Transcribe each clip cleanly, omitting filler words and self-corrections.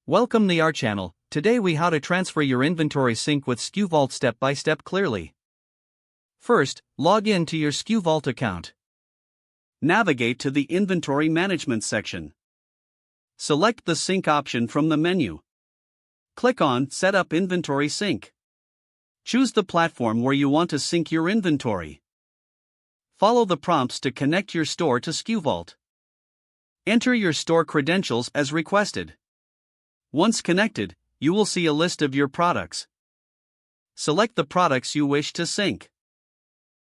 Welcome to our channel. Today we how to transfer your inventory sync with SkuVault step by step clearly. First, log in to your SkuVault account. Navigate to the Inventory Management section. Select the Sync option from the menu. Click on Set up Inventory Sync. Choose the platform where you want to sync your inventory. Follow the prompts to connect your store to SkuVault. Enter your store credentials as requested. Once connected, you will see a list of your products. Select the products you wish to sync.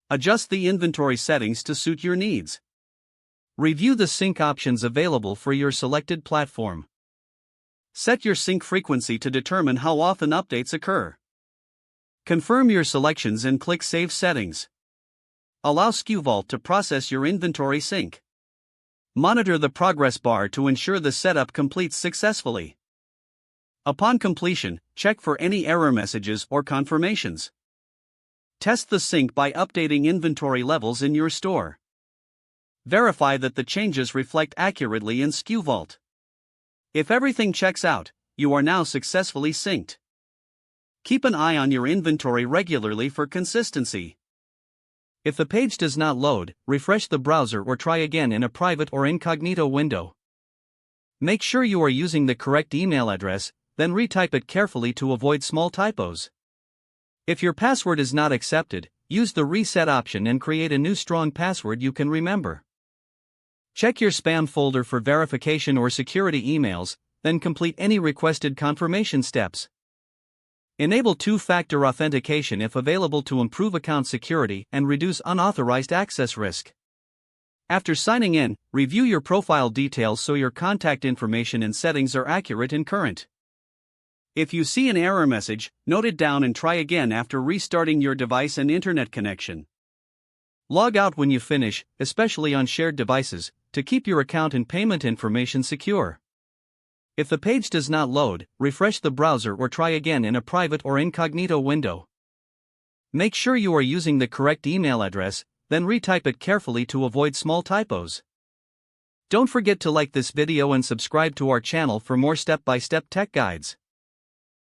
Adjust the inventory settings to suit your needs. Review the sync options available for your selected platform. Set your sync frequency to determine how often updates occur. Confirm your selections and click Save Settings. Allow SkuVault to process your inventory sync. Monitor the progress bar to ensure the setup completes successfully. Upon completion, check for any error messages or confirmations. Test the sync by updating inventory levels in your store. Verify that the changes reflect accurately in SkuVault. If everything checks out, you are now successfully synced. Keep an eye on your inventory regularly for consistency. If the page does not load, refresh the browser or try again in a private or incognito window. Make sure you are using the correct email address, then retype it carefully to avoid small typos. If your password is not accepted, use the reset option and create a new strong password you can remember. Check your spam folder for verification or security emails, then complete any requested confirmation steps. Enable two-factor authentication if available to improve account security and reduce unauthorized access risk. After signing in, review your profile details so your contact information and settings are accurate and current. If you see an error message, note it down and try again after restarting your device and internet connection. Log out when you finish, especially on shared devices, to keep your account and payment information secure. If the page does not load, refresh the browser or try again in a private or incognito window. Make sure you are using the correct email address, then retype it carefully to avoid small typos. Don't forget to like this video and subscribe to our channel for more step-by-step tech guides.